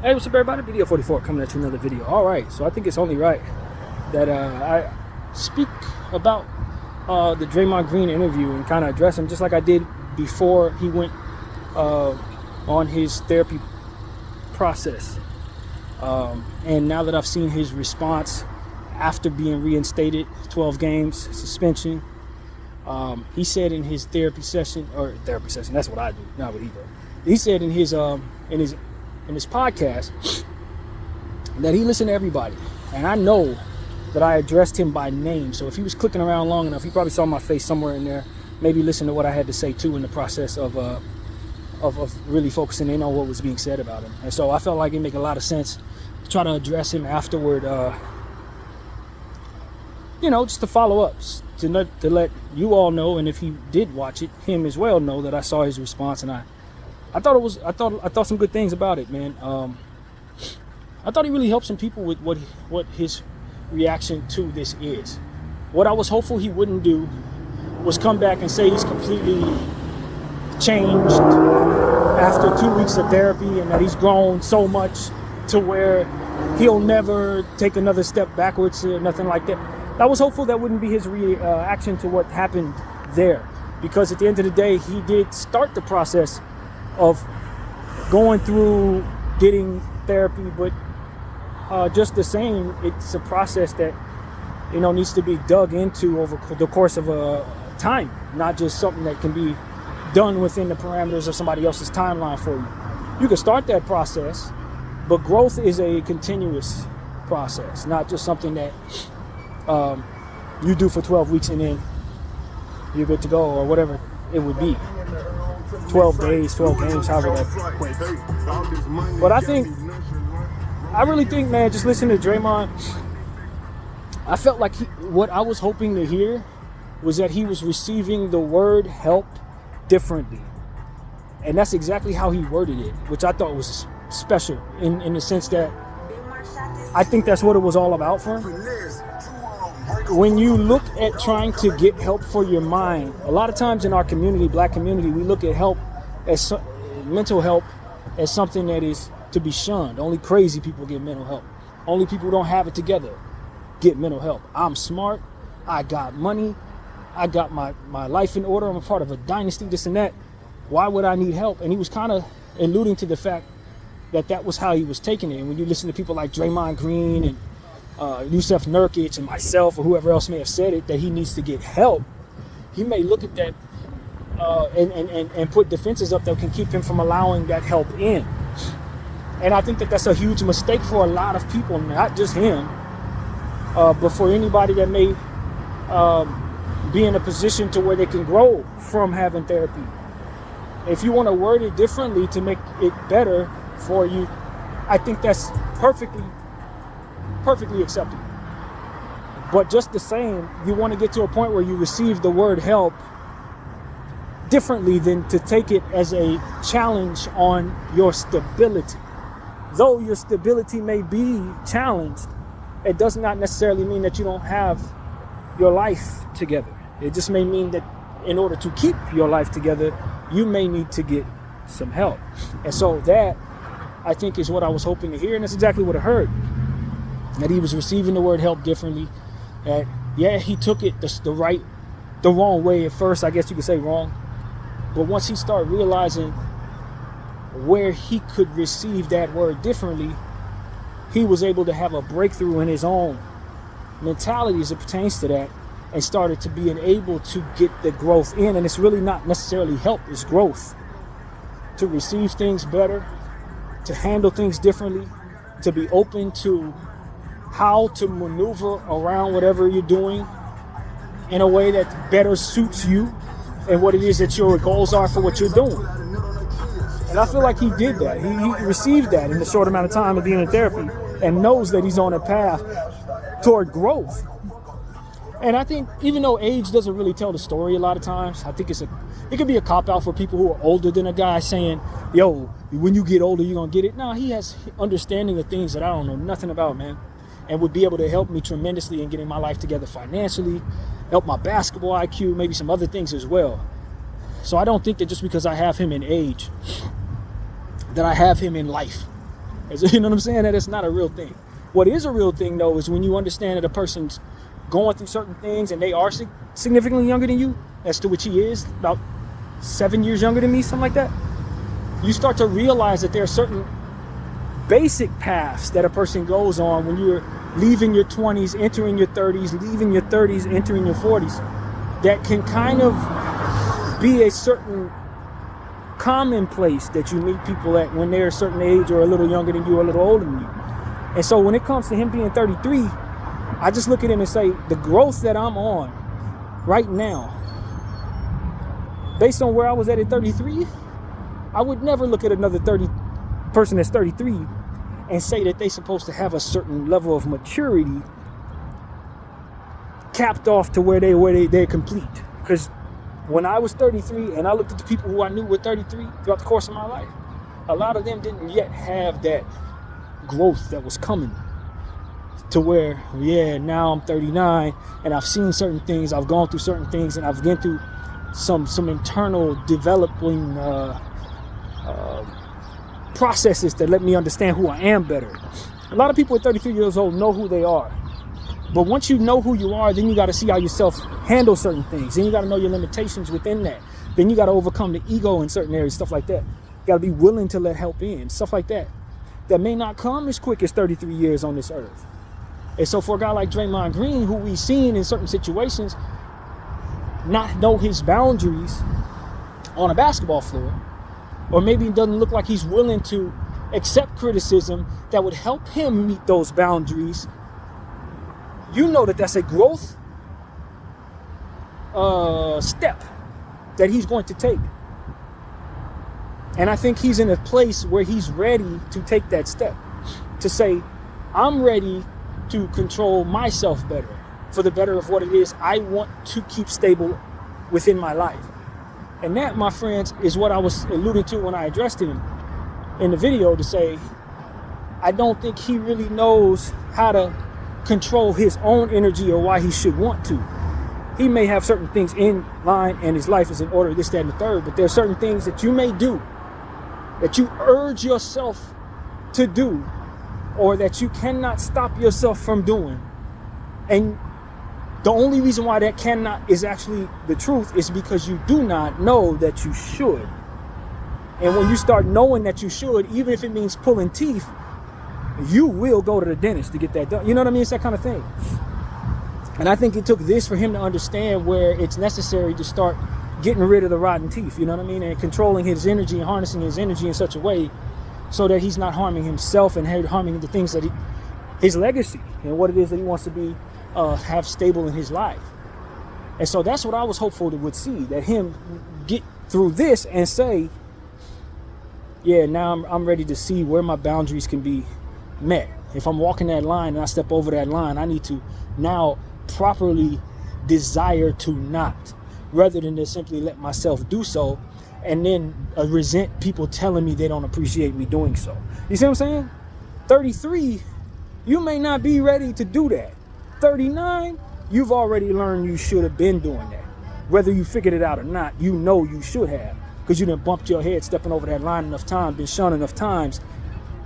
Hey, what's up, everybody? BDF 44 coming at you another video. All right, so I think it's only right that I speak about the Draymond Green interview and kind of address him just like I did before he went on his therapy process. And now that I've seen his response after being reinstated, 12 games, suspension, he said in his therapy session, that's what I do, not what he does. He said in his podcast that he listened to everybody, and I know that I addressed him by name. So if he was clicking around long enough, he probably saw my face somewhere in there. Maybe listened to what I had to say too in the process of really focusing in on what was being said about him. And so I felt like it made a lot of sense to try to address him afterward. Just to follow up, to let you all know, and if he did watch it, him as well know that I saw his response, and I thought some good things about it, man. I thought he really helped some people with what his reaction to this is. What I was hopeful he wouldn't do was come back and say he's completely changed after 2 weeks of therapy and that he's grown so much to where he'll never take another step backwards or nothing like that. I was hopeful that wouldn't be his reaction to what happened there, because at the end of the day, he did start the process of going through getting therapy, but just the same, it's a process that needs to be dug into over the course of a time, not just something that can be done within the parameters of somebody else's timeline for you. You can start that process, but growth is a continuous process, not just something that you do for 12 weeks and then you're good to go, or whatever it would be. 12 days, 12 games, however that equates. But I really think, man, just listening to Draymond, I felt like what I was hoping to hear was that he was receiving the word help differently. And that's exactly how he worded it, which I thought was special in the sense that I think that's what it was all about for him. When you look at trying to get help for your mind, a lot of times in our community, black community, we look at help as mental help as something that is to be shunned. Only crazy people get mental help. Only people who don't have it together get mental help. I'm smart. I got money. I got my life in order. I'm a part of a dynasty, this and that. Why would I need help? And he was kind of alluding to the fact that was how he was taking it. And when you listen to people like Draymond Green and Yusuf Nurkic and myself or whoever else may have said it, that he needs to get help, he may look at that and put defenses up that can keep him from allowing that help in. And I think that that's a huge mistake for a lot of people, not just him, but for anybody that may be in a position to where they can grow from having therapy. If you want to word it differently to make it better for you, I think that's perfectly acceptable. But just the same, you want to get to a point where you receive the word help differently than to take it as a challenge on your stability. Though your stability may be challenged, it does not necessarily mean that you don't have your life together. It just may mean that in order to keep your life together, you may need to get some help. And so that, I think, is what I was hoping to hear, and that's exactly what I heard. That he was receiving the word help differently. That, yeah, he took it the wrong way at first, I guess you could say wrong. But once he started realizing where he could receive that word differently, he was able to have a breakthrough in his own mentality as it pertains to that, and started to be able to get the growth in. And it's really not necessarily help, it's growth. To receive things better, to handle things differently, to be open to how to maneuver around whatever you're doing in a way that better suits you and what it is that your goals are for what you're doing. And I feel like he did that. He received that in a short amount of time of being in therapy, and knows that he's on a path toward growth. And I think even though age doesn't really tell the story a lot of times, I think it could be a cop-out for people who are older than a guy saying, yo, when you get older, you're going to get it. No, he has understanding of things that I don't know nothing about, man, and would be able to help me tremendously in getting my life together financially, help my basketball IQ, maybe some other things as well. So I don't think that just because I have him in age, that I have him in life. You know what I'm saying? That it's not a real thing. What is a real thing, though, is when you understand that a person's going through certain things and they are significantly younger than you, as to which he is, about 7 years younger than me, something like that. You start to realize that there are certain basic paths that a person goes on when you're leaving your 20s, entering your 30s, leaving your 30s, entering your 40s, that can kind of be a certain commonplace that you meet people at when they're a certain age or a little younger than you or a little older than you. And so when it comes to him being 33, I just look at him and say, the growth that I'm on right now, based on where I was at 33, I would never look at another person that's 33 and say that they're supposed to have a certain level of maturity capped off to where they're complete. Because when I was 33 and I looked at the people who I knew were 33 throughout the course of my life, a lot of them didn't yet have that growth that was coming to where, now I'm 39 and I've seen certain things, I've gone through certain things, and I've been through some internal developing processes that let me understand who I am better. A lot of people at 33 years old know who they are. But once you know who you are, then you got to see how yourself handle certain things. Then you got to know your limitations within that. Then you got to overcome the ego in certain areas, stuff like that. You got to be willing to let help in, stuff like that. That may not come as quick as 33 years on this earth. And so for a guy like Draymond Green, who we've seen in certain situations not know his boundaries on a basketball floor, or maybe it doesn't look like he's willing to accept criticism that would help him meet those boundaries, you know that that's a growth step that he's going to take. And I think he's in a place where he's ready to take that step, to say, I'm ready to control myself better, for the better of what it is I want to keep stable within my life. And that, my friends, is what I was alluding to when I addressed him in the video, to say, I don't think he really knows how to control his own energy or why he should want to. He may have certain things in line and his life is in order, this, that, and the third, but there are certain things that you may do, that you urge yourself to do, or that you cannot stop yourself from doing. And the only reason why that cannot is actually the truth is because you do not know that you should. And when you start knowing that you should, even if it means pulling teeth, you will go to the dentist to get that done. You know what I mean? It's that kind of thing. And I think it took this for him to understand where it's necessary to start getting rid of the rotten teeth, you know what I mean? And controlling his energy and harnessing his energy in such a way so that he's not harming himself and harming the things that his legacy and what it is that he wants to be, have stable in his life. And so that's what I was hopeful to would see, that him get through this and say, now I'm ready to see where my boundaries can be met. If I'm walking that line and I step over that line, I need to now properly desire to not, rather than to simply let myself do so and then resent people telling me they don't appreciate me doing so. You see what I'm saying? 33, you may not be ready to do that. 39, you've already learned you should have been doing that. Whether you figured it out or not, you know you should have, because you done bumped your head stepping over that line enough times, been shunned enough times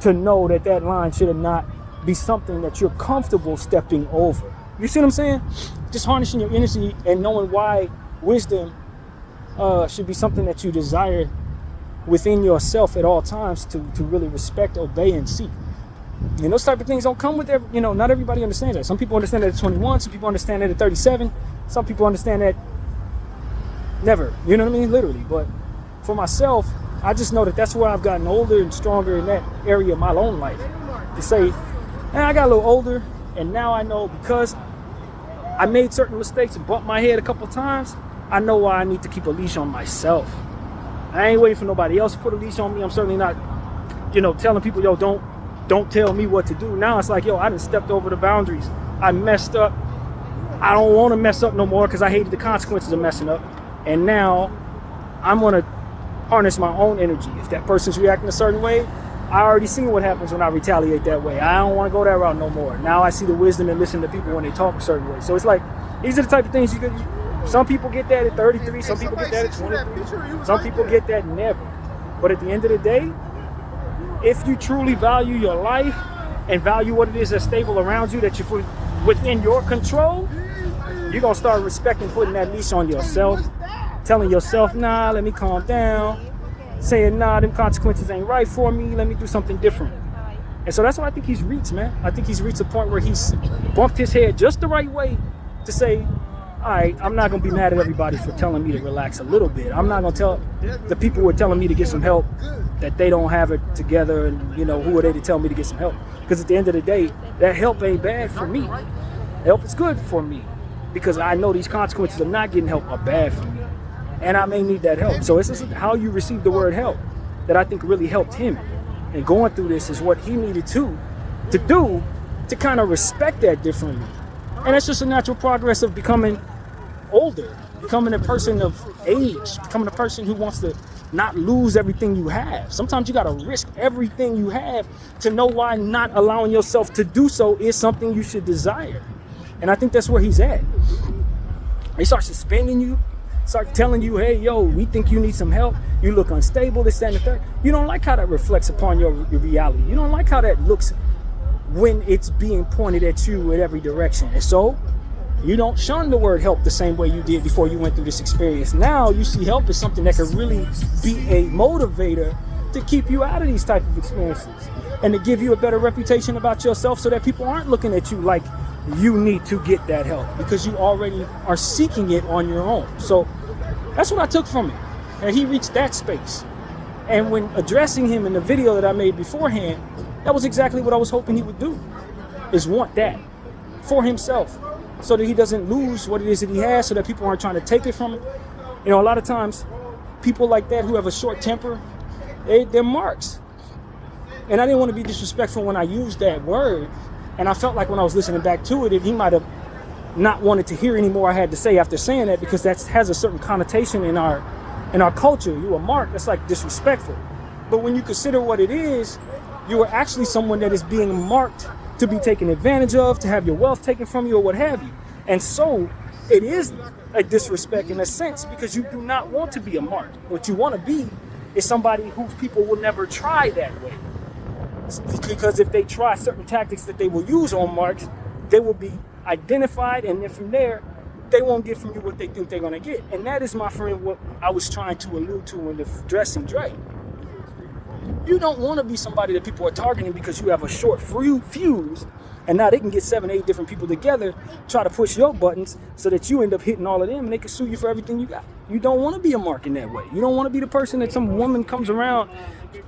to know that that line should have not be something that you're comfortable stepping over. You see what I'm saying? Just harnessing your energy and knowing why wisdom should be something that you desire within yourself at all times to really respect, obey, and seek. And those type of things don't come with not everybody understands that. Some people understand that at 21, some people understand that at 37, some people understand that never, you know what I mean? Literally. But for myself, I just know that that's where I've gotten older and stronger in that area of my own life. To say, I got a little older, and now I know, because I made certain mistakes and bumped my head a couple times, I know why I need to keep a leash on myself. I ain't waiting for nobody else to put a leash on me. I'm certainly not, telling people, don't tell me what to do. Now it's like, I done stepped over the boundaries. I messed up. I don't want to mess up no more because I hated the consequences of messing up. And now I'm going to harness my own energy. If that person's reacting a certain way, I already seen what happens when I retaliate that way. I don't want to go that route no more. Now I see the wisdom and listen to people when they talk a certain way. So it's like, these are the type of things some people get that at 33, some people get that at 23, some people get that never. But at the end of the day, if you truly value your life and value what it is that's stable around you, that you put within your control, you're going to start respecting putting that leash on yourself, telling yourself, nah, let me calm down, saying, nah, them consequences ain't right for me, let me do something different. And so that's what I think he's reached, man. I think he's reached a point where he's bumped his head just the right way to say, all right, I'm not going to be mad at everybody for telling me to relax a little bit. I'm not going to tell the people who are telling me to get some help that they don't have it together, and, you know, who are they to tell me to get some help? Because at the end of the day, that help ain't bad for me. Help is good for me because I know these consequences of not getting help are bad for me, and I may need that help. So it's just how you receive the word help that I think really helped him. And going through this is what he needed to do to kind of respect that differently. And that's just a natural progress of becoming older, becoming a person of age, becoming a person who wants to not lose everything you have. Sometimes you got to risk everything you have to know why not allowing yourself to do so is something you should desire. And I think that's where he's at. They start suspending you, start telling you, hey, yo, we think you need some help. You look unstable, this, that, and the third. You don't like how that reflects upon your reality. You don't like how that looks when it's being pointed at you in every direction. And so you don't shun the word help the same way you did before you went through this experience. Now you see help as something that could really be a motivator to keep you out of these type of experiences and to give you a better reputation about yourself so that people aren't looking at you like you need to get that help because you already are seeking it on your own. So that's what I took from it. And he reached that space. And when addressing him in the video that I made beforehand, that was exactly what I was hoping he would do, is want that for himself so that he doesn't lose what it is that he has, so that people aren't trying to take it from him. You know, a lot of times people like that who have a short temper, they're marks. And I didn't want to be disrespectful when I used that word. And I felt like when I was listening back to it, he might have not wanted to hear any more I had to say after saying that, because that has a certain connotation in our culture. You a mark, that's like disrespectful. But when you consider what it is, you are actually someone that is being marked to be taken advantage of, to have your wealth taken from you, or what have you. And so it is a disrespect in a sense, because you do not want to be a mark. What you want to be is somebody who people will never try that way. Because if they try certain tactics that they will use on marks, they will be identified, and then from there, they won't get from you what they think they're going to get. And that is, my friend, what I was trying to allude to in addressing Dre. You don't want to be somebody that people are targeting because you have a short fuse, and now they can get 7, 8 different people together, try to push your buttons so that you end up hitting all of them, and they can sue you for everything you got. You don't want to be a mark in that way. You don't want to be the person that some woman comes around,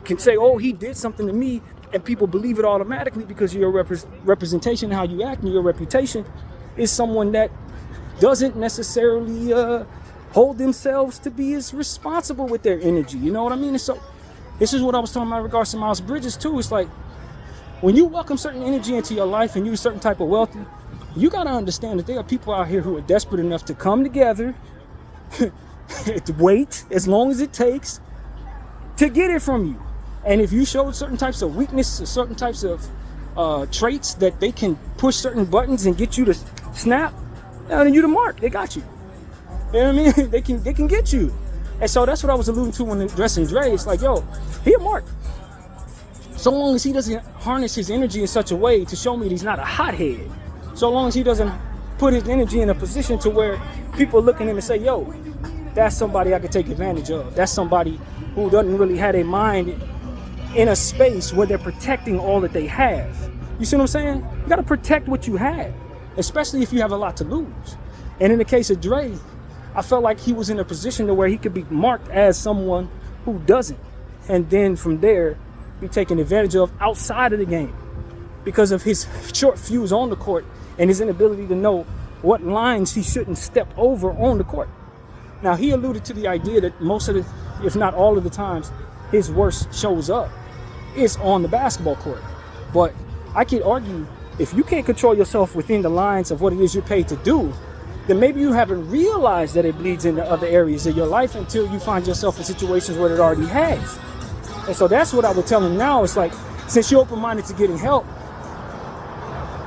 can say, oh, he did something to me, and people believe it automatically because your representation, how you act, and your reputation is someone that doesn't necessarily hold themselves to be as responsible with their energy. You know what I mean? And so this is what I was talking about in regards to Miles Bridges too. It's like, when you welcome certain energy into your life and you're a certain type of wealthy, you got to understand that there are people out here who are desperate enough to come together, to wait as long as it takes to get it from you. And if you show certain types of weakness, or certain types of traits that they can push certain buttons and get you to snap, then you're the mark. They got you. You know what I mean? They can get you. And so that's what I was alluding to when addressing Dre. It's like, yo, he a mark. So long as he doesn't harness his energy in such a way to show me that he's not a hothead. So long as he doesn't put his energy in a position to where people look at him and say, yo, that's somebody I could take advantage of. That's somebody who doesn't really have a mind in a space where they're protecting all that they have. You see what I'm saying? You got to protect what you have, especially if you have a lot to lose. And in the case of Dre, I felt like he was in a position to where he could be marked as someone who doesn't, and then from there be taken advantage of outside of the game because of his short fuse on the court and his inability to know what lines he shouldn't step over on the court. Now, he alluded to the idea that most of the, if not all of the times, his worst shows up is on the basketball court. But I could argue, if you can't control yourself within the lines of what it is you're paid to do, then maybe you haven't realized that it bleeds into other areas of your life until you find yourself in situations where it already has. And so that's what I would tell him now. It's like, since you're open-minded to getting help,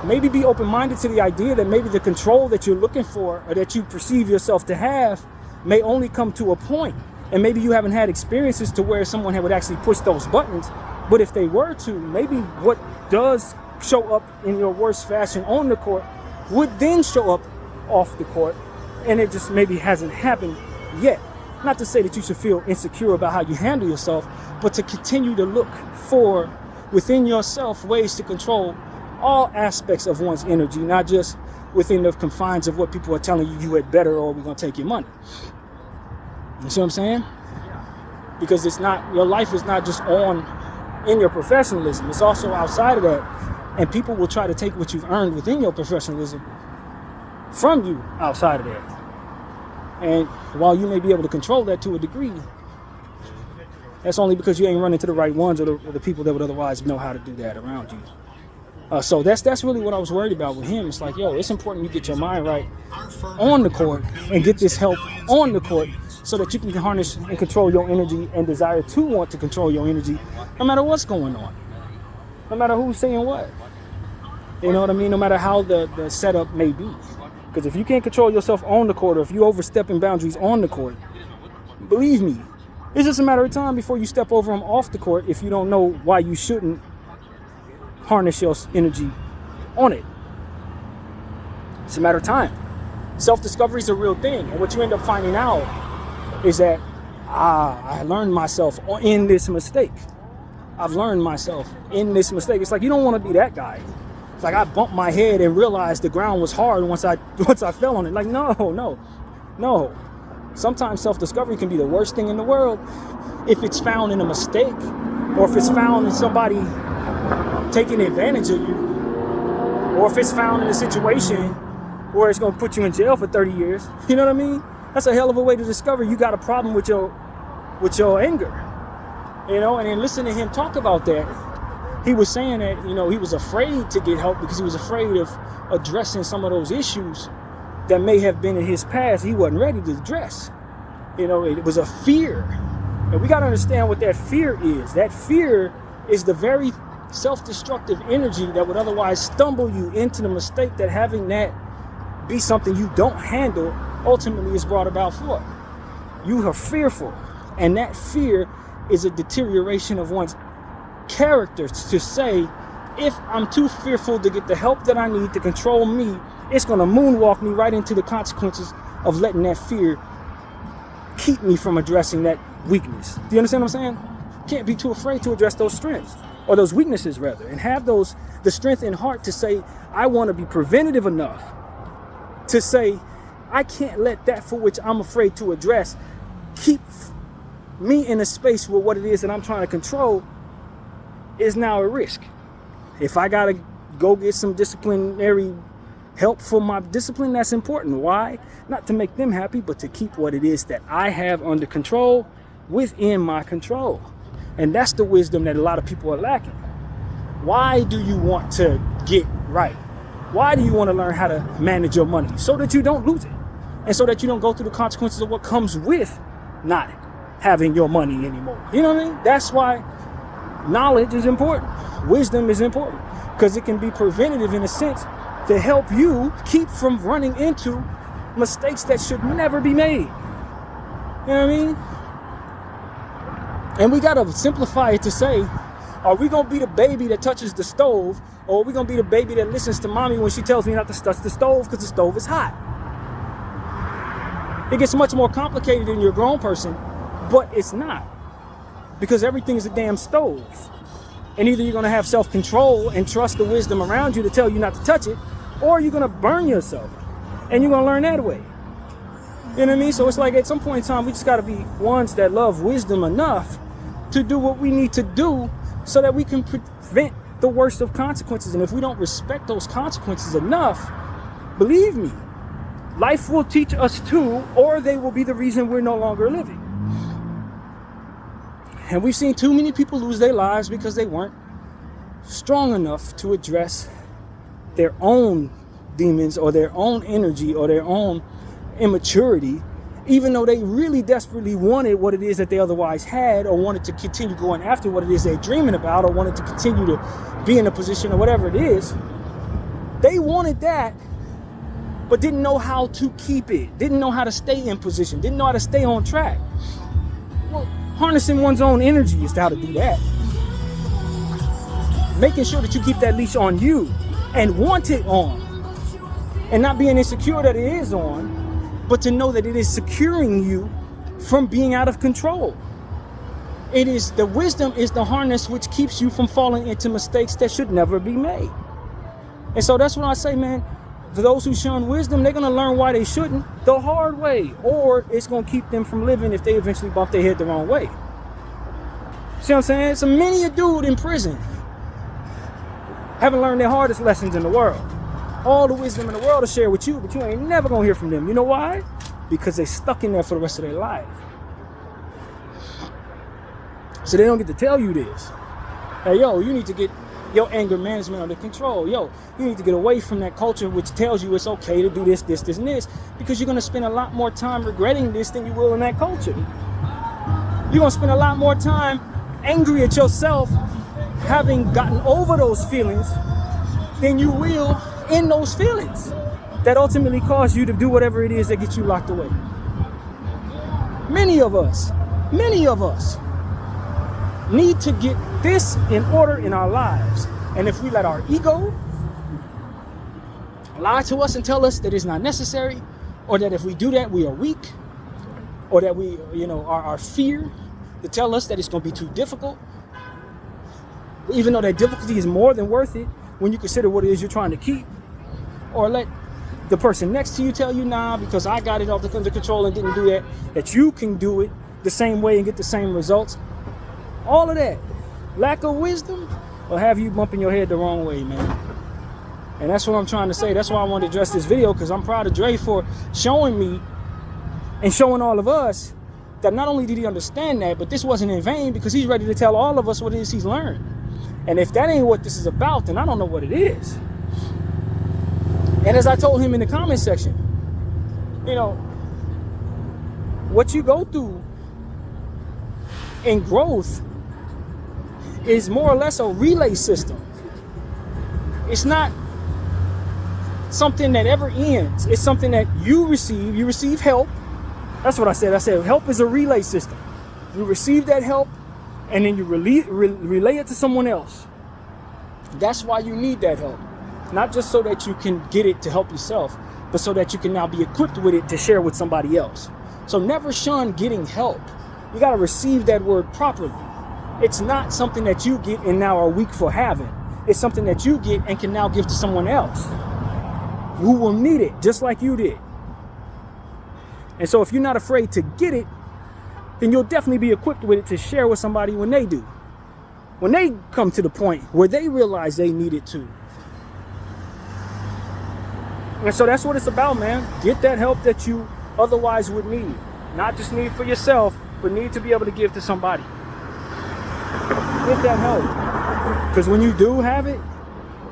maybe be open-minded to the idea that maybe the control that you're looking for, or that you perceive yourself to have, may only come to a point. And maybe you haven't had experiences to where someone would actually push those buttons But if they were to, maybe what does show up in your worst fashion on the court would then show up off the court, and it just maybe hasn't happened yet. Not to say that you should feel insecure about how you handle yourself, but to continue to look for within yourself ways to control all aspects of one's energy, not just within the confines of what people are telling you had better, or we're going to take your money. You see what I'm saying? Because it's not, your life is not just on in your professionalism, it's also outside of that. And people will try to take what you've earned within your professionalism from you outside of that. And while you may be able to control that to a degree, that's only because you ain't running to the right ones, or the people that would otherwise know how to do that around you. So that's really what I was worried about with him. It's like, yo, it's important you get your mind right on the court and get this help on the court so that you can harness and control your energy and desire to want to control your energy no matter what's going on, no matter who's saying what. You know what I mean? No matter how the setup may be. Because if you can't control yourself on the court, or if you overstepping boundaries on the court, believe me, it's just a matter of time before you step over them off the court if you don't know why you shouldn't harness your energy on it. It's a matter of time. Self-discovery is a real thing. And what you end up finding out is that, I learned myself in this mistake. I've learned myself in this mistake. It's like, you don't want to be that guy. It's like I bumped my head and realized the ground was hard once I fell on it. Like, no. Sometimes self-discovery can be the worst thing in the world if it's found in a mistake, or if it's found in somebody taking advantage of you, or if it's found in a situation where it's going to put you in jail for 30 years. You know what I mean? That's a hell of a way to discover you got a problem with your anger. You know, and then listen to him talk about that. He was saying that, you know, he was afraid to get help because he was afraid of addressing some of those issues that may have been in his past he wasn't ready to address. You know, it was a fear. And we got to understand what that fear is. That fear is the very self-destructive energy that would otherwise stumble you into the mistake that having that be something you don't handle ultimately is brought about for. You are fearful. And that fear is a deterioration of one's character to say, if I'm too fearful to get the help that I need to control me, it's going to moonwalk me right into the consequences of letting that fear keep me from addressing that weakness. Do you understand what I'm saying? Can't be too afraid to address those strengths, or those weaknesses rather, and have the strength in heart to say, I want to be preventative enough to say, I can't let that for which I'm afraid to address keep me in a space where what it is that I'm trying to control is now a risk. If I gotta go get some disciplinary help for my discipline, that's important. Why? Not to make them happy, but to keep what it is that I have under control within my control. And that's the wisdom that a lot of people are lacking. Why do you want to get right? Why do you want to learn how to manage your money? So that you don't lose it, and so that you don't go through the consequences of what comes with not having your money anymore. You know what I mean? That's why knowledge is important. Wisdom is important, because it can be preventative in a sense to help you keep from running into mistakes that should never be made. You know what I mean? And we got to simplify it to say, are we going to be the baby that touches the stove, or are we going to be the baby that listens to mommy when she tells me not to touch the stove because the stove is hot? It gets much more complicated than you're a grown person, but it's not. Because everything is a damn stove. And either you're going to have self-control and trust the wisdom around you to tell you not to touch it, or you're going to burn yourself. And you're going to learn that way. You know what I mean? So it's like at some point in time, we just got to be ones that love wisdom enough to do what we need to do so that we can prevent the worst of consequences. And if we don't respect those consequences enough, believe me, life will teach us too, or they will be the reason we're no longer living. And we've seen too many people lose their lives because they weren't strong enough to address their own demons, or their own energy, or their own immaturity, even though they really desperately wanted what it is that they otherwise had, or wanted to continue going after what it is they're dreaming about, or wanted to continue to be in a position or whatever it is. They wanted that, but didn't know how to keep it, didn't know how to stay in position, didn't know how to stay on track. Well, harnessing one's own energy is how to do that. making sure that you keep that leash on you and want it on, and not being insecure that it is on, but to know that it is securing you from being out of control. It is the wisdom is the harness which keeps you from falling into mistakes that should never be made. And so that's what I say, man. For those who shun wisdom, they're going to learn why they shouldn't the hard way, or it's going to keep them from living if they eventually bump their head the wrong way. See what I'm saying? So many a dude in prison haven't learned their hardest lessons in the world. All the wisdom in the world to share with you, but you ain't never going to hear from them. You know why? Because they stuck in there for the rest of their life. So they don't get to tell you this. Hey, yo, you need to get your anger management under control. Yo, you need to get away from that culture which tells you it's okay to do this, this, this, and this, because you're going to spend a lot more time regretting this than you will in that culture. You're going to spend a lot more time angry at yourself having gotten over those feelings than you will in those feelings that ultimately cause you to do whatever it is that gets you locked away. Many of us need to get this in order in our lives. And if we let our ego lie to us and tell us that it's not necessary, or that if we do that we are weak, or that we, our fear to tell us that it's going to be too difficult, even though that difficulty is more than worth it when you consider what it is you're trying to keep, or let the person next to you tell you, nah, because I got it under control and didn't do that you can do it the same way and get the same results. All of that lack of wisdom will have you bumping your head the wrong way, man. And that's what I'm trying to say. That's why I wanted to address this video, because I'm proud of Dre for showing me and showing all of us that not only did he understand that, but this wasn't in vain, because he's ready to tell all of us what it is he's learned. And if that ain't what this is about, then I don't know what it is. And as I told him in the comment section, what you go through in growth is more or less a relay system. It's not something that ever ends. It's something that you receive. You receive help. That's what I said. I said help is a relay system. You receive that help, and then you relay it to someone else. That's why you need that help. Not just so that you can get it to help yourself, but so that you can now be equipped with it to share with somebody else. So never shun getting help. You got to receive that word properly. It's not something that you get and now are weak for having. It's something that you get and can now give to someone else who will need it just like you did. And so if you're not afraid to get it, then you'll definitely be equipped with it to share with somebody when they do. When they come to the point where they realize they need it too. And so that's what it's about, man. Get that help that you otherwise would need. Not just need for yourself, but need to be able to give to somebody. Get that help. Because when you do have it,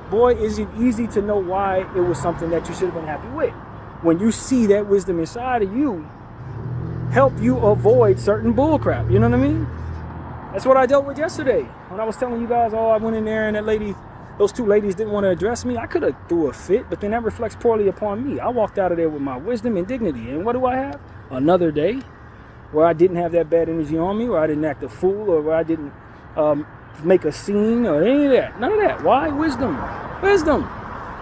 boy, is it easy to know why it was something that you should have been happy with. When you see that wisdom inside of you, help you avoid certain bullcrap. You know what I mean? That's what I dealt with yesterday. When I was telling you guys, I went in there and those two ladies didn't want to address me. I could have threw a fit, but then that reflects poorly upon me. I walked out of there with my wisdom and dignity. And what do I have? Another day where I didn't have that bad energy on me, where I didn't act a fool, or where I didn't make a scene or any of that. None of that. Why? Wisdom. Wisdom.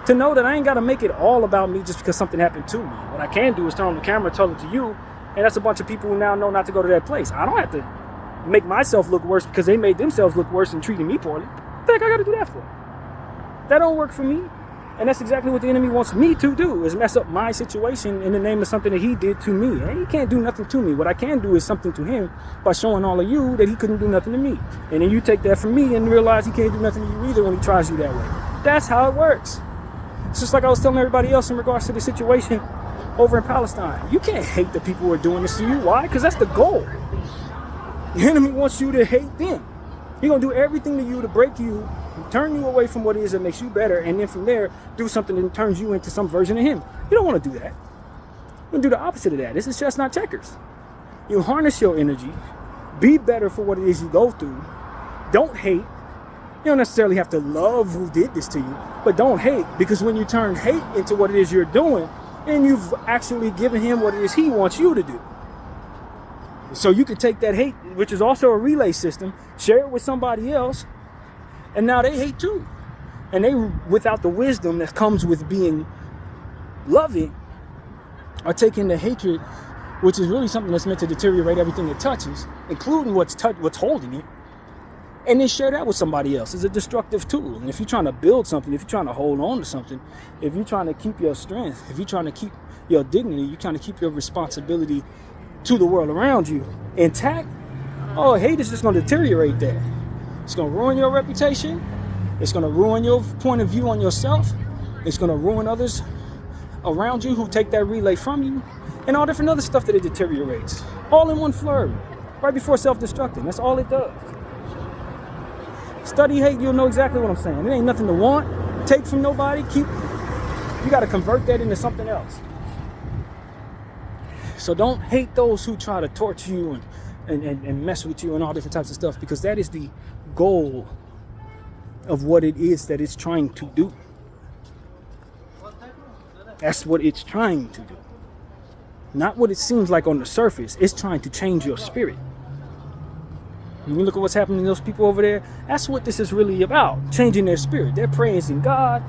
To know that I ain't got to make it all about me just because something happened to me. What I can do is turn on the camera, tell it to you, and that's a bunch of people who now know not to go to that place. I don't have to make myself look worse because they made themselves look worse and treating me poorly. What the heck I got to do that for? That don't work for me. And that's exactly what the enemy wants me to do, is mess up my situation in the name of something that he did to me. And he can't do nothing to me. What I can do is something to him by showing all of you that he couldn't do nothing to me. And then you take that from me and realize he can't do nothing to you either when he tries you that way. That's how it works. It's just like I was telling everybody else in regards to the situation over in Palestine. You can't hate the people who are doing this to you. Why? Because that's the goal. The enemy wants you to hate them. He's going to do everything to you to break you, turn you away from what it is that makes you better, and then from there, do something that turns you into some version of him. You don't want to do that. You want to do the opposite of that. This is chess, not checkers. You harness your energy, be better for what it is you go through. Don't hate. You don't necessarily have to love who did this to you, but don't hate, because when you turn hate into what it is you're doing, then you've actually given him what it is he wants you to do. So you can take that hate, which is also a relay system, share it with somebody else, And now they hate too. And they, without the wisdom that comes with being loving, are taking the hatred, which is really something that's meant to deteriorate everything it touches, including what's holding it, and then share that with somebody else. It's a destructive tool. And if you're trying to build something, if you're trying to hold on to something, if you're trying to keep your strength, if you're trying to keep your dignity, you're trying to keep your responsibility to the world around you intact, oh, hate is just going to deteriorate that. It's going to ruin your reputation. It's going to ruin your point of view on yourself. It's going to ruin others around you who take that relay from you, and all different other stuff that it deteriorates. All in one flurry, right before self-destructing. That's all it does. Study hate, you'll know exactly what I'm saying. It ain't nothing to want, take from nobody, you got to convert that into something else. So don't hate those who try to torture you and mess with you and all different types of stuff, because that is the goal of what it is that it's trying to do. That's what it's trying to do. Not what it seems like on the surface. It's trying to change your spirit. When you look at what's happening to those people over there, that's what this is really about. Changing their spirit. They're praising God.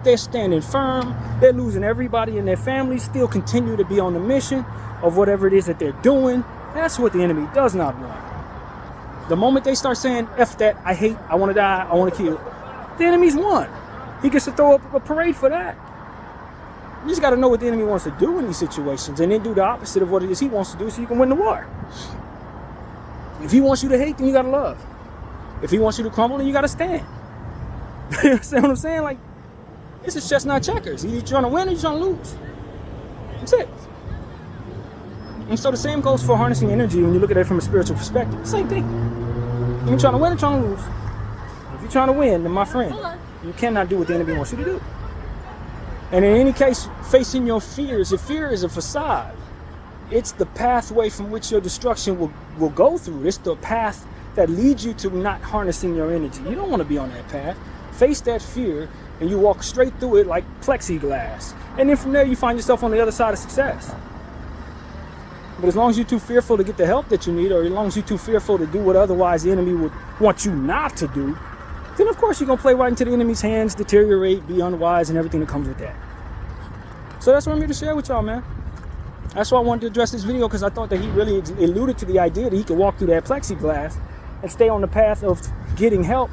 They're standing firm. They're losing everybody in their family. Still continue to be on the mission of whatever it is that they're doing. That's what the enemy does not want. The moment they start saying, F that, I hate, I want to die, I want to kill, the enemy's won. He gets to throw up a parade for that. You just got to know what the enemy wants to do in these situations, and then do the opposite of what it is he wants to do so you can win the war. If he wants you to hate, then you got to love. If he wants you to crumble, then you got to stand. You understand what I'm saying? Like, this is chestnut checkers. Either you're trying to win or you're trying to lose. That's it. And so the same goes for harnessing energy when you look at it from a spiritual perspective. Same thing. You're trying to win or trying to lose. If you're trying to win, then my friend, you cannot do what the enemy wants you to do. And in any case, facing your fears, if fear is a facade, it's the pathway from which your destruction will go through. It's the path that leads you to not harnessing your energy. You don't want to be on that path. Face that fear, and you walk straight through it like plexiglass. And then from there, you find yourself on the other side of success. But as long as you're too fearful to get the help that you need, or as long as you're too fearful to do what otherwise the enemy would want you not to do, then of course you're going to play right into the enemy's hands, deteriorate, be unwise, and everything that comes with that. So that's what I'm here to share with y'all, man. That's why I wanted to address this video, because I thought that he really alluded to the idea that he could walk through that plexiglass and stay on the path of getting help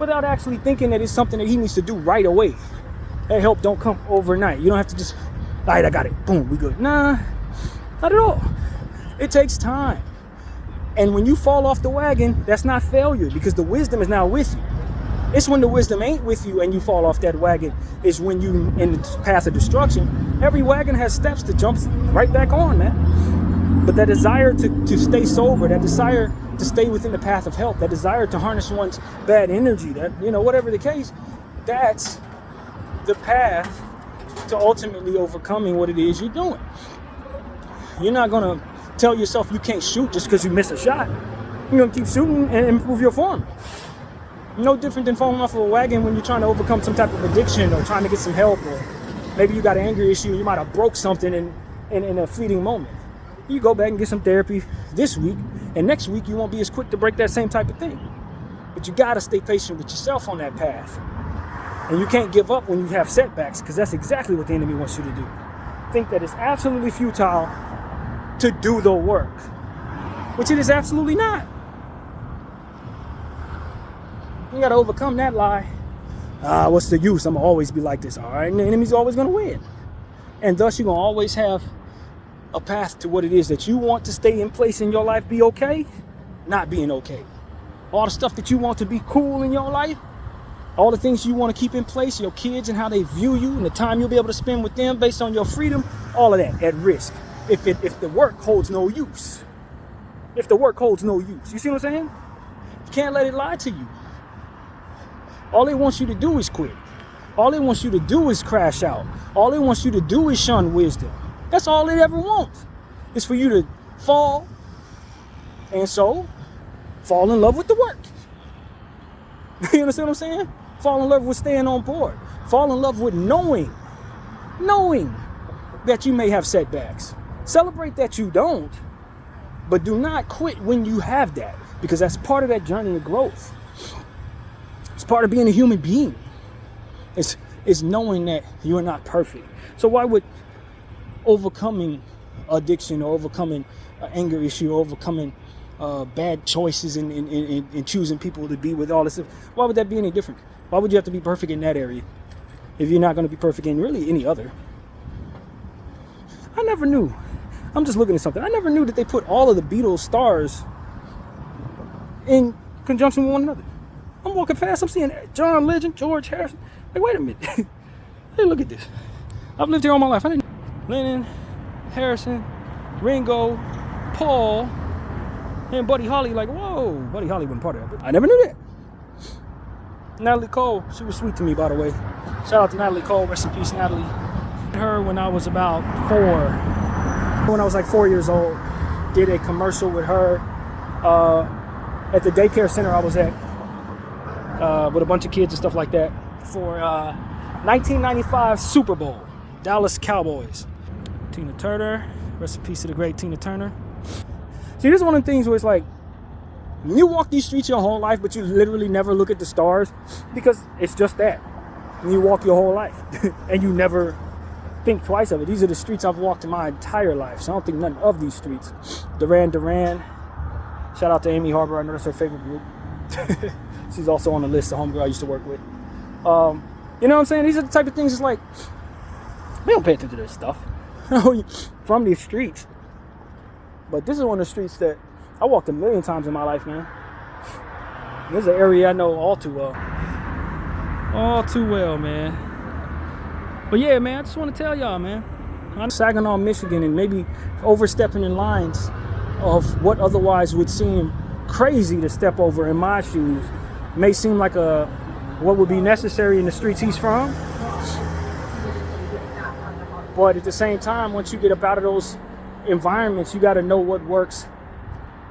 without actually thinking that it's something that he needs to do right away. That help don't come overnight. You don't have to just, all right, I got it, boom, we good. Nah, not at all. It takes time. And when you fall off the wagon, that's not failure, because the wisdom is now with you. It's when the wisdom ain't with you and you fall off that wagon, is when you in the path of destruction. Every wagon has steps to jump right back on, man. But that desire to stay sober, that desire to stay within the path of help, that desire to harness one's bad energy, that, you know, whatever the case, that's the path to ultimately overcoming what it is you're doing. You're not going to tell yourself you can't shoot just because you miss a shot. You're going to keep shooting and improve your form. No different than falling off of a wagon when you're trying to overcome some type of addiction or trying to get some help, or maybe you got an anger issue, you might have broke something in a fleeting moment. You go back and get some therapy this week, and next week you won't be as quick to break that same type of thing. But you got to stay patient with yourself on that path. And you can't give up when you have setbacks, because that's exactly what the enemy wants you to do. Think that it's absolutely futile to do the work, which it is absolutely not. You got to overcome that lie. What's the use? I'm going to always be like this. All right, and the enemy's always going to win. And thus you're going to always have a path to what it is that you want to stay in place in your life, be okay, not being okay. All the stuff that you want to be cool in your life, all the things you want to keep in place, your kids and how they view you and the time you'll be able to spend with them based on your freedom, all of that at risk. If the work holds no use. If the work holds no use. You see what I'm saying? You can't let it lie to you. All it wants you to do is quit. All it wants you to do is crash out. All it wants you to do is shun wisdom. That's all it ever wants. It's for you to fall, and so fall in love with the work. You understand what I'm saying? Fall in love with staying on board. Fall in love with knowing that you may have setbacks. Celebrate that you don't, but do not quit when you have that, because that's part of that journey of growth. It's It's part of being a human being. It's knowing that you are not perfect. So why would overcoming addiction or overcoming an anger issue or overcoming bad choices and choosing people to be with, all this stuff, why would that be any different? Why would you have to be perfect in that area if you're not going to be perfect in really any other? I never knew. I'm just looking at something. I never knew that they put all of the Beatles stars in conjunction with one another. I'm walking fast. I'm seeing John Legend, George Harrison. Like, wait a minute. Hey, look at this. I've lived here all my life. I didn't. Lennon, Harrison, Ringo, Paul, and Buddy Holly. Like, whoa, Buddy Holly wasn't part of that. I never knew that. Natalie Cole, she was sweet to me, by the way. Shout out to Natalie Cole. Rest in peace, Natalie. Her when I was about 4. When I was like 4 years old, did a commercial with her at the daycare center I was at with a bunch of kids and stuff like that for 1995 Super Bowl, Dallas Cowboys. Tina Turner, rest in peace to the great Tina Turner. See, this is one of the things where it's like, you walk these streets your whole life, but you literally never look at the stars because it's just that. And you walk your whole life and you never think twice of it. These are the streets I've walked in my entire life, so I don't think nothing of these streets. Duran Duran. Shout out to Amy Harbor. I know that's her favorite group. She's also on the list, the homegirl I used to work with. You know what I'm saying? These are the type of things, it's like, we don't pay attention to this stuff from these streets. But this is one of the streets that I walked a million times in my life, man. This is an area I know all too well. All too well, man. But yeah, man, I just want to tell y'all, man. I'm Saginaw, Michigan, and maybe overstepping in lines of what otherwise would seem crazy to step over in my shoes may seem like what would be necessary in the streets he's from. But at the same time, once you get up out of those environments, you got to know what works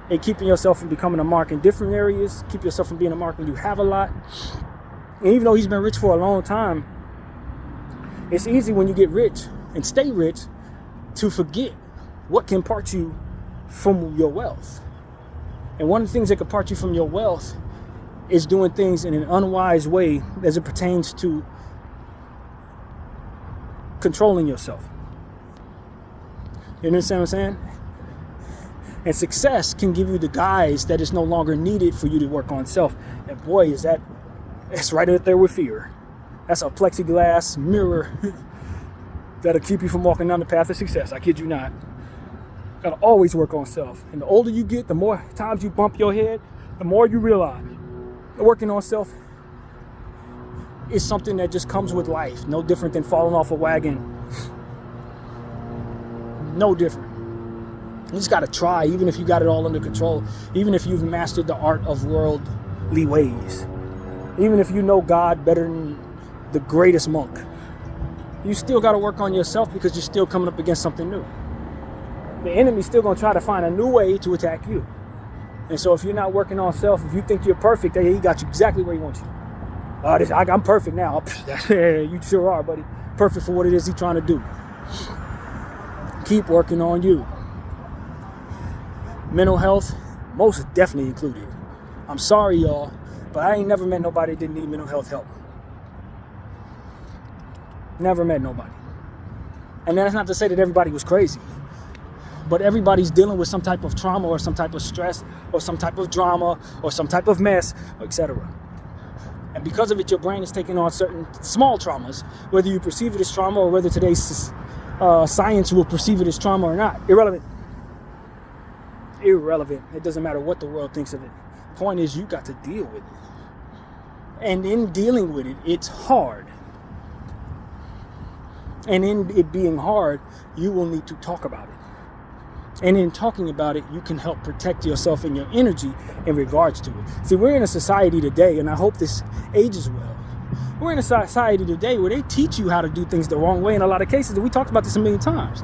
and keeping yourself from becoming a mark in different areas. Keep yourself from being a mark when you have a lot. And even though he's been rich for a long time, it's easy when you get rich and stay rich to forget what can part you from your wealth. And one of the things that can part you from your wealth is doing things in an unwise way as it pertains to controlling yourself. You understand what I'm saying? And success can give you the guise that is no longer needed for you to work on self. And boy, it's right up there with fear. That's a plexiglass mirror that'll keep you from walking down the path of success. I kid you not. Gotta always work on self. And the older you get, the more times you bump your head, the more you realize that working on self is something that just comes with life. No different than falling off a wagon. No different. You just gotta try, even if you got it all under control. Even if you've mastered the art of worldly ways. Even if you know God better than the greatest monk. You still gotta work on yourself because you're still coming up against something new. The enemy's still gonna try to find a new way to attack you. And so if you're not working on self, if you think you're perfect, he got you exactly where he wants you. I'm perfect now. You sure are, buddy. Perfect for what it is he's trying to do. Keep working on you. Mental health, most definitely included. I'm sorry, y'all, but I ain't never met nobody that didn't need mental health help. Never met nobody. And that's not to say that everybody was crazy. But everybody's dealing with some type of trauma or some type of stress or some type of drama or some type of mess, etc. And because of it, your brain is taking on certain small traumas, whether you perceive it as trauma or whether today's science will perceive it as trauma or not. Irrelevant. It doesn't matter what the world thinks of it. The point is, you got to deal with it. And in dealing with it, it's hard. And in it being hard, you will need to talk about it. And in talking about it, you can help protect yourself and your energy in regards to it. See, we're in a society today, and I hope this ages well. We're in a society today where they teach you how to do things the wrong way in a lot of cases, and we talked about this a million times.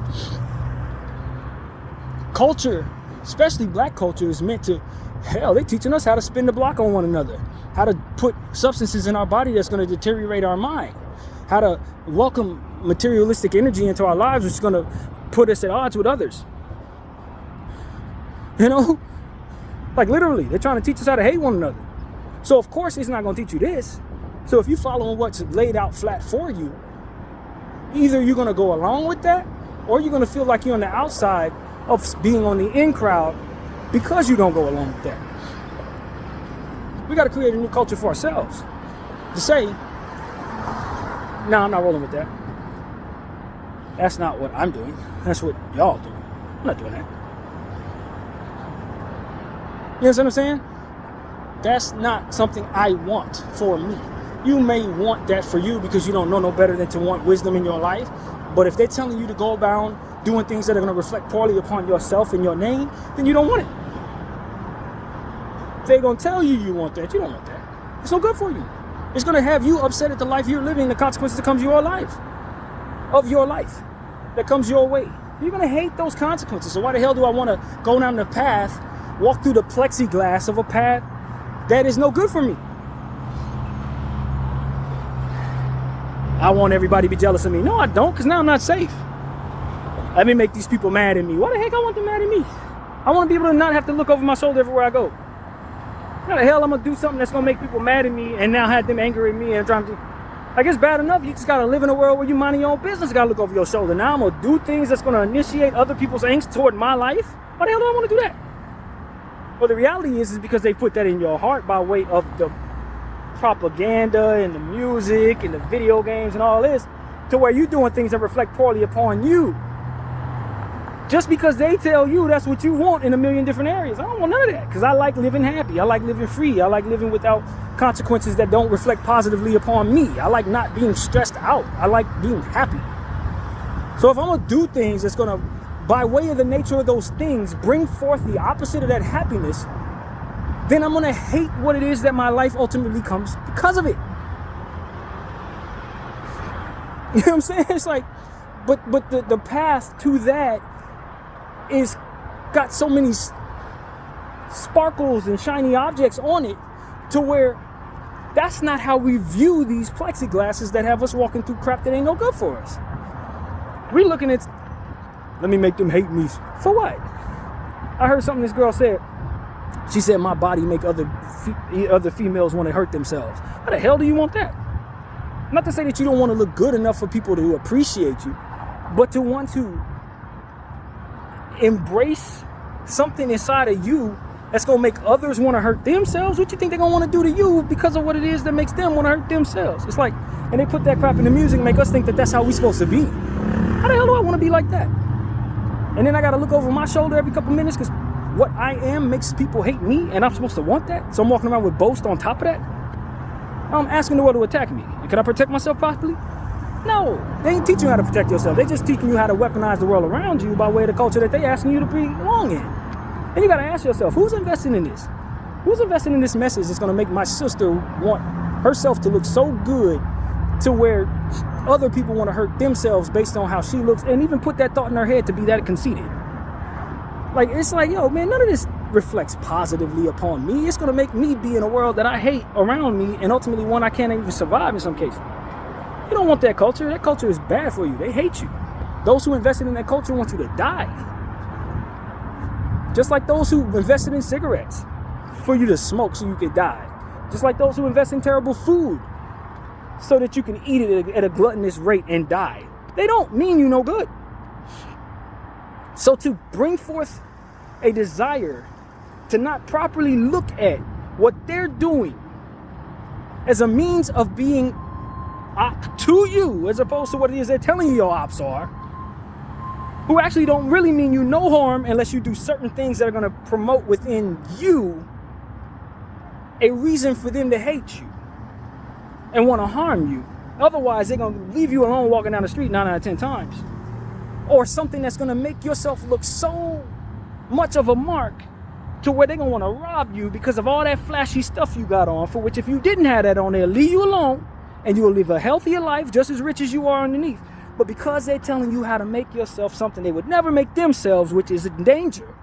Culture, especially black culture, is meant to, they're teaching us how to spin the block on one another, how to put substances in our body that's going to deteriorate our mind, how to welcome materialistic energy into our lives, which is going to put us at odds with others. You know, like literally, they're trying to teach us how to hate one another. So of course it's not going to teach you this. So if you're following what's laid out flat for you, either you're going to go along with that, or you're going to feel like you're on the outside of being on the in crowd because you don't go along with that. We got to create a new culture for ourselves to say, no, I'm not rolling with that. That's not what I'm doing. That's what y'all do. I'm not doing that. You know what I'm saying? That's not something I want for me. You may want that for you because you don't know no better than to want wisdom in your life. But if they're telling you to go about doing things that are going to reflect poorly upon yourself and your name, then you don't want it. If they're going to tell you you want that, you don't want that. It's no good for you. It's going to have you upset at the life you're living, the consequences that comes your life, that comes your way. You're going to hate those consequences. So why the hell do I want to go down the path, walk through the plexiglass of a path that is no good for me? I want everybody to be jealous of me. No, I don't, because now I'm not safe. Let me make these people mad at me. Why the heck I want them mad at me? I want to be able to not have to look over my shoulder everywhere I go. How the hell I'm going to do something that's going to make people mad at me and now have them angry at me and trying to... Like, it's bad enough. You just got to live in a world where you mind your own business. You got to look over your shoulder. Now I'm going to do things that's going to initiate other people's angst toward my life. Why the hell do I want to do that? Well, the reality is because they put that in your heart by way of the propaganda and the music and the video games and all this, to where you're doing things that reflect poorly upon you. Just because they tell you that's what you want in a million different areas. I don't want none of that, because I like living happy. I like living free. I like living without consequences that don't reflect positively upon me. I like not being stressed out. I like being happy. So if I'm going to do things that's going to, by way of the nature of those things, bring forth the opposite of that happiness, then I'm going to hate what it is that my life ultimately comes because of it. You know what I'm saying? It's like, but the path to that is got so many sparkles and shiny objects on it, to where that's not how we view these plexiglasses that have us walking through crap that ain't no good for us. We're looking at, let me make them hate me. For what? I heard something this girl said. She said, my body make other females want to hurt themselves. How the hell do you want that? Not to say that you don't want to look good enough for people to appreciate you, but to want to embrace something inside of you that's going to make others want to hurt themselves. What you think they're going to want to do to you because of what it is that makes them want to hurt themselves? It's like, and they put that crap in the music and make us think that that's how we're supposed to be. How the hell do I want to be like that? And then I got to look over my shoulder every couple minutes because what I am makes people hate me, and I'm supposed to want that? So I'm walking around with boast on top of that? I'm asking the world to attack me. Can I protect myself possibly? No, they ain't teaching you how to protect yourself. They just teaching you how to weaponize the world around you by way of the culture that they asking you to belong in. And you got to ask yourself, who's investing in this? Who's investing in this message that's going to make my sister want herself to look so good to where other people want to hurt themselves based on how she looks, and even put that thought in her head to be that conceited? Like, it's like, yo, man, none of this reflects positively upon me. It's going to make me be in a world that I hate around me, and ultimately one I can't even survive in some cases. You don't want that culture. That culture is bad for you. They hate you. Those who invested in that culture want you to die. Just like those who invested in cigarettes for you to smoke so you could die. Just like those who invest in terrible food so that you can eat it at a gluttonous rate and die. They don't mean you no good. So to bring forth a desire to not properly look at what they're doing as a means of being op to you, as opposed to what it is they're telling you your ops are, who actually don't really mean you no harm unless you do certain things that are going to promote within you a reason for them to hate you and want to harm you. Otherwise, they're going to leave you alone walking down the street 9 out of 10 times. Or something that's going to make yourself look so much of a mark to where they're going to want to rob you because of all that flashy stuff you got on, for which if you didn't have that on, they'll leave you alone and you will live a healthier life just as rich as you are underneath. But because they're telling you how to make yourself something they would never make themselves, which is in danger,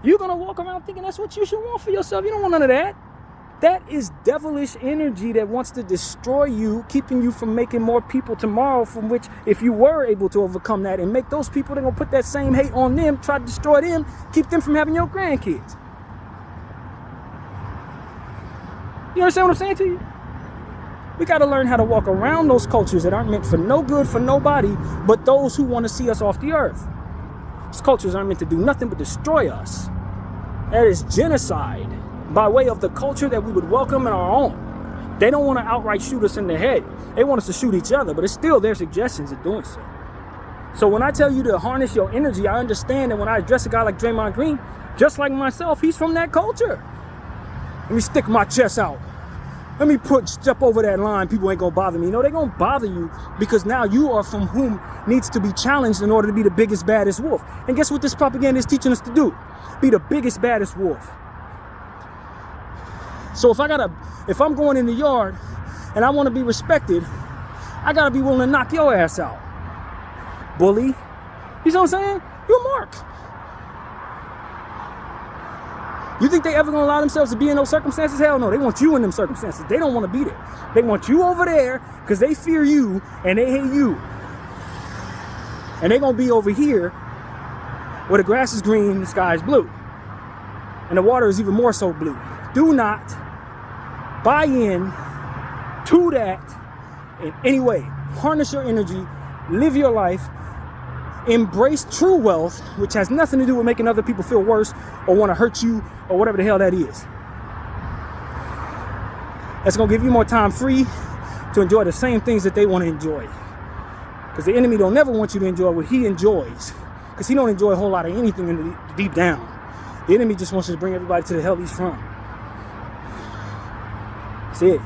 you're going to walk around thinking that's what you should want for yourself. You don't want none of that. That is devilish energy that wants to destroy you, keeping you from making more people tomorrow, from which if you were able to overcome that and make those people, they're going to put that same hate on them, try to destroy them, keep them from having your grandkids. You understand what I'm saying to you? We got to learn how to walk around those cultures that aren't meant for no good for nobody but those who want to see us off the earth. These cultures aren't meant to do nothing but destroy us. That is genocide by way of the culture that we would welcome in our own. They don't want to outright shoot us in the head. They want us to shoot each other, but it's still their suggestions of doing so. So when I tell you to harness your energy, I understand that when I address a guy like Draymond Green, just like myself, he's from that culture. Let me stick my chest out. Let me step over that line. People ain't gonna bother me. No, they're gonna bother you because now you are from whom needs to be challenged in order to be the biggest, baddest wolf. And guess what this propaganda is teaching us to do? Be the biggest, baddest wolf. So if I'm going in the yard and I want to be respected, I gotta be willing to knock your ass out, bully. You see what I'm saying? You're a mark. You think they ever gonna allow themselves to be in those circumstances? Hell no, they want you in them circumstances. They don't want to be there. They want you over there because they fear you and they hate you. And they're gonna be over here where the grass is green, the sky is blue. And the water is even more so blue. Do not buy in to that in any way. Harness your energy, live your life, embrace true wealth, which has nothing to do with making other people feel worse or want to hurt you or whatever the hell that is. That's going to give you more time free to enjoy the same things that they want to enjoy. Because the enemy don't never want you to enjoy what he enjoys. Because he don't enjoy a whole lot of anything in the deep down. The enemy just wants you to bring everybody to the hell he's from. That's it.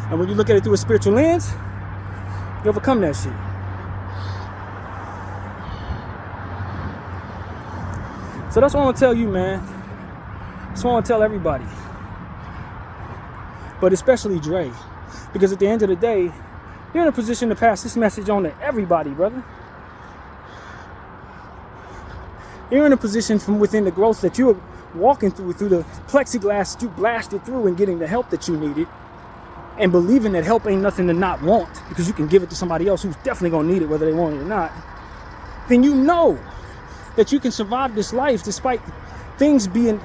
And when you look at it through a spiritual lens, you overcome that shit. So that's what I want to tell you, man. That's what I want to tell everybody. But especially Dre. Because at the end of the day, you're in a position to pass this message on to everybody, brother. You're in a position from within the growth that you're walking through the plexiglass that you blasted through and getting the help that you needed. And believing that help ain't nothing to not want. Because you can give it to somebody else who's definitely going to need it, whether they want it or not. Then you know that you can survive this life despite things being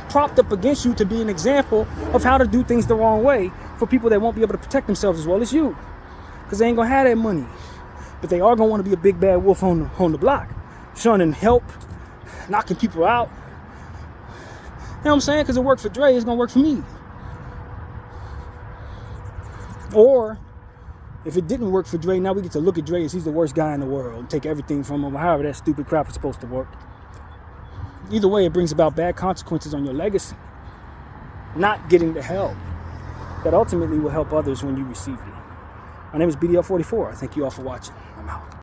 propped up against you to be an example of how to do things the wrong way for people that won't be able to protect themselves as well as you. Because they ain't going to have that money. But they are going to want to be a big bad wolf on the block. Shunning help, knocking people out. You know what I'm saying? Because it worked for Dre, it's going to work for me. Or if it didn't work for Dre, now we get to look at Dre as he's the worst guy in the world and take everything from him, or however that stupid crap is supposed to work. Either way, it brings about bad consequences on your legacy. Not getting the help that ultimately will help others when you receive it. My name is BDF 44. I thank you all for watching. I'm out.